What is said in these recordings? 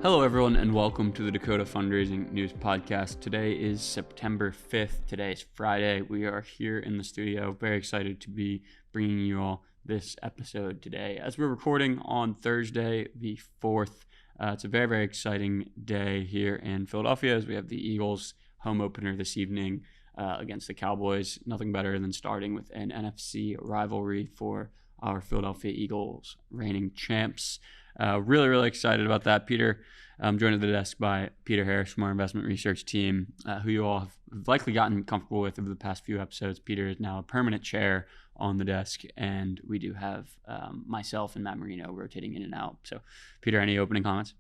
Hello, everyone, and welcome to the Dakota Fundraising News Podcast. Today is September 5th. Today is Friday. We are here in the studio. Very excited to be bringing you all this episode today. As we're recording on Thursday, the 4th, it's a very, very exciting day here in Philadelphia as we have the Eagles home opener this evening against the Cowboys. Nothing better than starting with an NFC rivalry for our Philadelphia Eagles, reigning champs. Really excited about that. Peter, I'm joined at the desk by Peter Harris from our investment research team, who you all have likely gotten comfortable with over the past few episodes. Peter is now a permanent chair on the desk, and we do have myself and Matt Marino rotating in and out. So, Peter, any opening comments?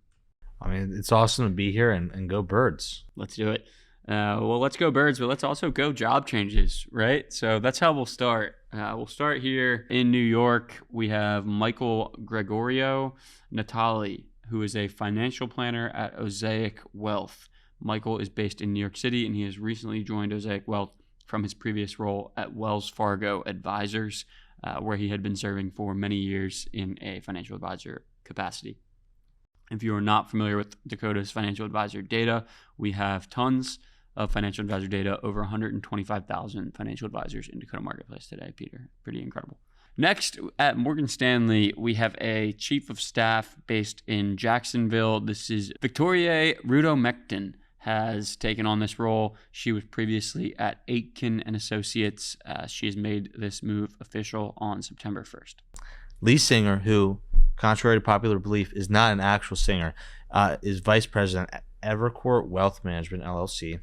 I mean, it's awesome to be here and go Birds. Let's do it. Well, let's go Birds, but let's also go job changes, right? So that's how we'll start. We'll start here in New York. We have Michael Gregorio Natali, who is a financial planner at Osaic Wealth. Michael is based in New York City, and he has recently joined Osaic Wealth from his previous role at Wells Fargo Advisors, where he had been serving for many years in a financial advisor capacity. If you are not familiar with Dakota's financial advisor data, we have tons of financial advisor data, over 125,000 financial advisors in Dakota Marketplace today, Peter. Pretty incredible. Next, at Morgan Stanley, we have a chief of staff based in Jacksonville. This is Victoria Rudomectin, has taken on this role. She was previously at Aitken and Associates. She has made this move official on September 1st. Lee Singer, who, contrary to popular belief, is not an actual singer, is vice president at Evercore Wealth Management, LLC,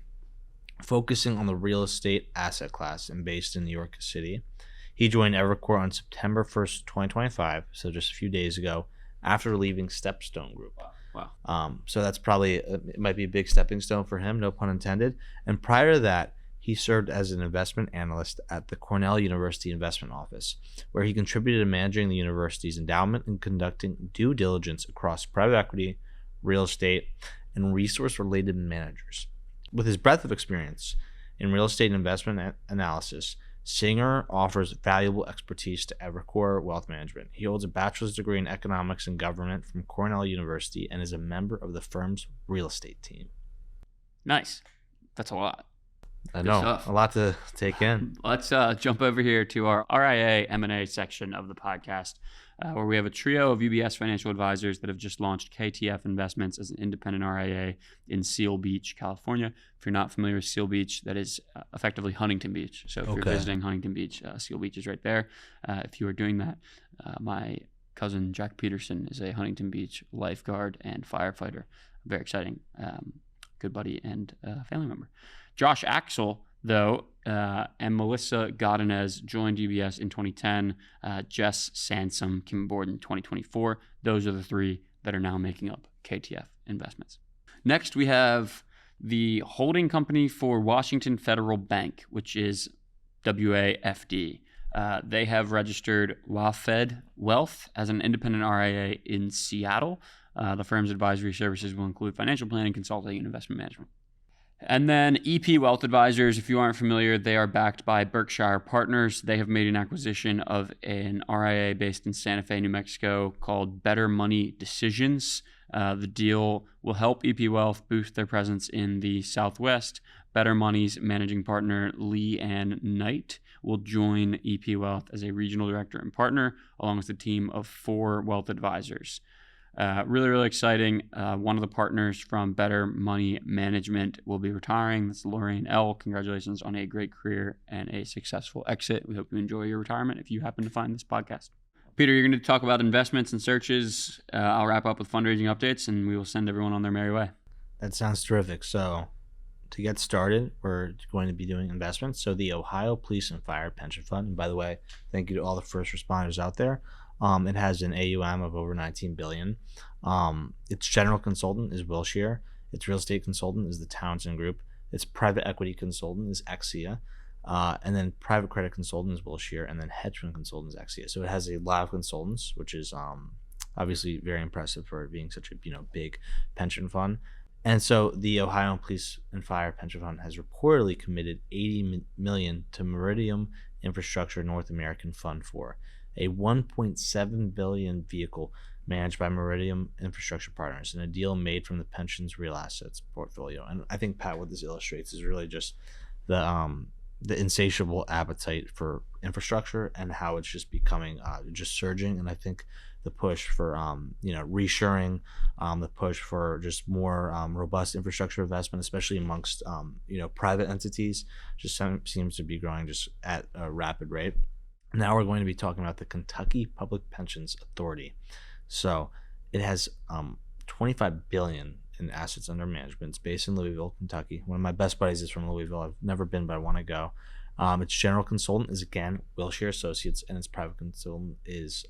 focusing on the real estate asset class and based in New York City. He joined Evercore on September 1st, 2025, so just a few days ago, after leaving Stepstone Group. Wow. So that's probably, it might be a big stepping stone for him, no pun intended. And prior to that, he served as an investment analyst at the Cornell University Investment Office, where he contributed to managing the university's endowment and conducting due diligence across private equity, real estate, and resource-related managers. With his breadth of experience in real estate and investment analysis, Singer offers valuable expertise to Evercore Wealth Management. He holds a bachelor's degree in economics and government from Cornell University and is a member of the firm's real estate team. Nice. That's a lot. I know, a lot to take in. Let's jump over here to our RIA M&A section of the podcast, where we have a trio of UBS financial advisors that have just launched KTF Investments as an independent RIA in Seal Beach, California. If you're not familiar with Seal Beach, that is effectively Huntington Beach. So if you're visiting Huntington Beach, Seal Beach is right there. If you are doing that, my cousin Jack Peterson is a Huntington Beach lifeguard and firefighter. Very exciting. Good buddy and family member. Josh Axel, though, and Melissa Godinez joined UBS in 2010. Jess Sansom came aboard in 2024. Those are the three that are now making up KTF Investments. Next, we have the holding company for Washington Federal Bank, which is WaFd. They have registered WaFd Wealth as an independent RIA in Seattle. The firm's advisory services will include financial planning, consulting, and investment management. And then EP Wealth Advisors, if you aren't familiar, they are backed by Berkshire Partners. They have made an acquisition of an RIA based in Santa Fe, New Mexico called Better Money Decisions. The deal will help EP Wealth boost their presence in the Southwest. Better Money's managing partner, Lee Ann Knight, will join EP Wealth as a regional director and partner, along with a team of 4 wealth advisors. Really exciting. One of the partners from Better Money Management will be retiring. That's Lorraine L. Congratulations on a great career and a successful exit. We hope you enjoy your retirement if you happen to find this podcast. Peter, you're going to talk about investments and searches. I'll wrap up with fundraising updates, and we will send everyone on their merry way. That sounds terrific. So to get started, we're going to be doing investments. So the Ohio Police and Fire Pension Fund, and by the way, thank you to all the first responders out there. It has an AUM of over $19 billion. Its general consultant is Wilshire. Its real estate consultant is the Townsend Group. Its private equity consultant is Exia. And then private credit consultant is Wilshire. And then hedge fund consultant is Exia. So it has a lot of consultants, which is obviously very impressive for it being such a big pension fund. And so the Ohio Police and Fire Pension Fund has reportedly committed $80 million to Meridium Infrastructure North American Fund 4, a $1.7 billion vehicle managed by Meridian Infrastructure Partners, and a deal made from the pension's real assets portfolio. And I think, Pat, what this illustrates is really just the insatiable appetite for infrastructure and how it's just becoming just surging. And I think the push for reshoring, the push for just more robust infrastructure investment, especially amongst private entities, just seems to be growing just at a rapid rate. Now we're going to be talking about the Kentucky Public Pensions Authority. So it has $25 billion in assets under management. It's based in Louisville, Kentucky. One of my best buddies is from Louisville. I've never been, but I want to go. Its general consultant is, again, Wilshire Associates, and its private consultant is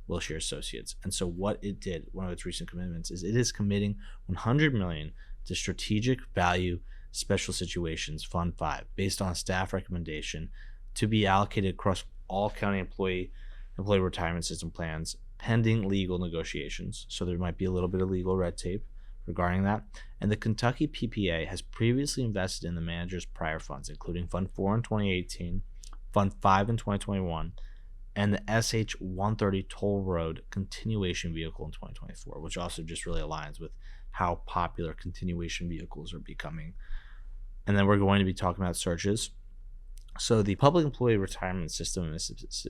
Wilshire Associates. And so what it did, one of its recent commitments, is it is committing $100 million to Strategic Value Special Situations Fund 5, based on a staff recommendation, to be allocated across all county employee retirement system plans, pending legal negotiations. So there might be a little bit of legal red tape regarding that. And the Kentucky PPA has previously invested in the manager's prior funds, including Fund 4 in 2018, Fund 5 in 2021, and the SH-130 Toll Road Continuation Vehicle in 2024, which also just really aligns with how popular continuation vehicles are becoming. And then we're going to be talking about searches. So the Public Employee Retirement System in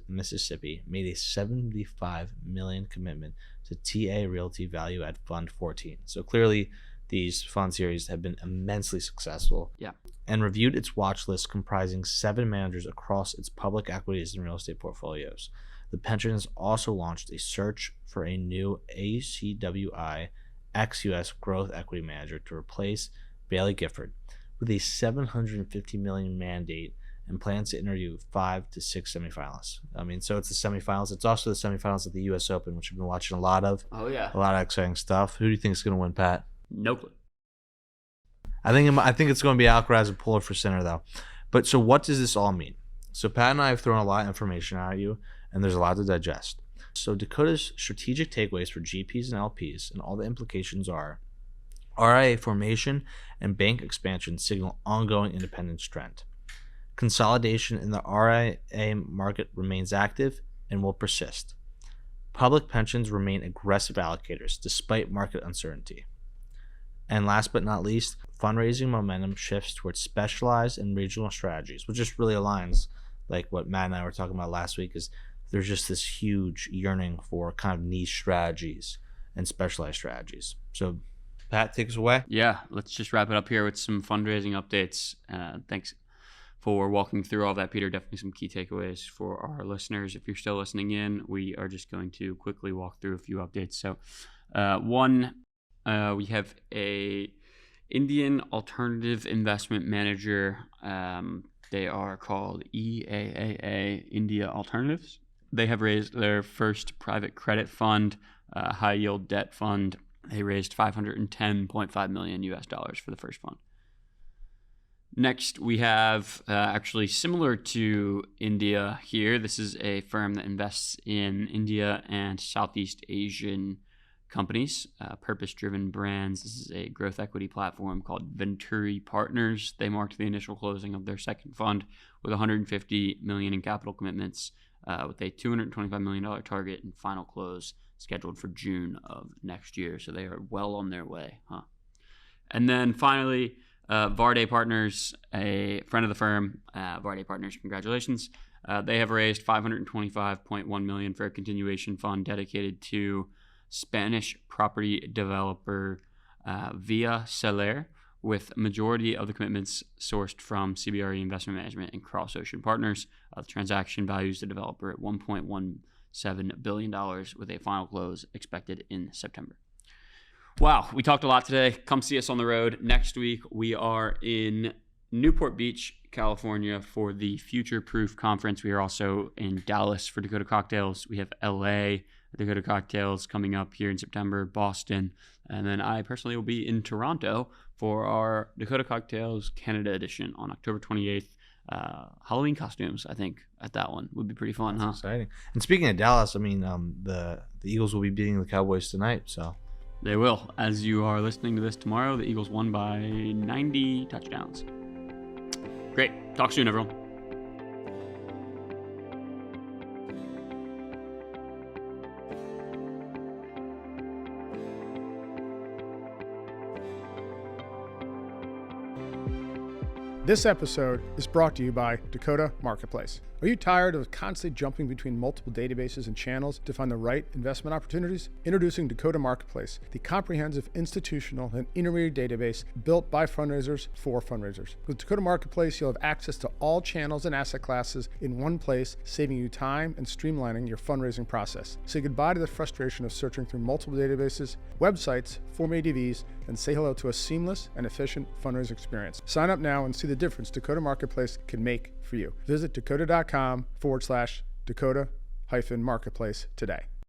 Mississippi made a $75 million commitment to TA Realty Value Add Fund 14. So clearly these fund series have been immensely successful. Yeah. And reviewed its watch list comprising 7 managers across its public equities and real estate portfolios. The pension has also launched a search for a new ACWI ex-US growth equity manager to replace Bailey Gifford, with a $750 million mandate, and plans to interview 5 to 6 semifinalists. I mean, so it's the semifinals. It's also the semifinals of the U.S. Open, which I've been watching a lot of. Oh, yeah. A lot of exciting stuff. Who do you think is going to win, Pat? No clue. I think it's going to be Alcaraz and Polar for center, though. But so what does this all mean? So Pat and I have thrown a lot of information at you, and there's a lot to digest. So Dakota's strategic takeaways for GPs and LPs, and all the implications are: RIA formation and bank expansion signal ongoing independence trend. Consolidation in the RIA market remains active and will persist. Public pensions remain aggressive allocators despite market uncertainty. And last but not least, fundraising momentum shifts towards specialized and regional strategies, which just really aligns, like what Matt and I were talking about last week, is there's just this huge yearning for kind of niche strategies and specialized strategies. So Pat, take us away. Yeah, let's just wrap it up here with some fundraising updates. Thanks for walking through all that, Peter. Definitely some key takeaways for our listeners. If you're still listening in, we are just going to quickly walk through a few updates. So we have a Indian alternative investment manager. They are called EAAA India Alternatives. They have raised their first private credit fund, high yield debt fund. They raised $510.5 million for the first fund. Next, we have actually similar to India here. This is a firm that invests in India and Southeast Asian companies, purpose-driven brands. This is a growth equity platform called Venturi Partners. They marked the initial closing of their second fund with $150 million in capital commitments, with a $225 million target and final close scheduled for June of next year. So they are well on their way, And then finally, Värde Partners, a friend of the firm. Värde Partners, congratulations. They have raised $525.1 million for a continuation fund dedicated to Spanish property developer Via Soler, with majority of the commitments sourced from CBRE Investment Management and Cross Ocean Partners. The transaction values the developer at $1.17 billion, with a final close expected in September. Wow, we talked a lot today. Come see us on the road. Next week, we are in Newport Beach, California for the Future Proof Conference. We are also in Dallas for Dakota Cocktails. We have LA, Dakota Cocktails coming up here in September, Boston. And then I personally will be in Toronto for our Dakota Cocktails Canada edition on October 28th. Halloween costumes, I think, at that one would be pretty fun. That's exciting. And speaking of Dallas, I mean, the Eagles will be beating the Cowboys tonight, so. They will. As you are listening to this tomorrow, the Eagles won by 90 touchdowns. Great. Talk. Talk soon, everyone. This episode is brought to you by Dakota Marketplace. Are you tired of constantly jumping between multiple databases and channels to find the right investment opportunities? Introducing Dakota Marketplace, the comprehensive institutional and intermediate database built by fundraisers for fundraisers. With Dakota Marketplace, you'll have access to all channels and asset classes in one place, saving you time and streamlining your fundraising process. Say goodbye to the frustration of searching through multiple databases, websites, Form ADVs, and say hello to a seamless and efficient fundraising experience. Sign up now and see the difference Dakota Marketplace can make for you. Visit dakota.com/Dakota-Marketplace today.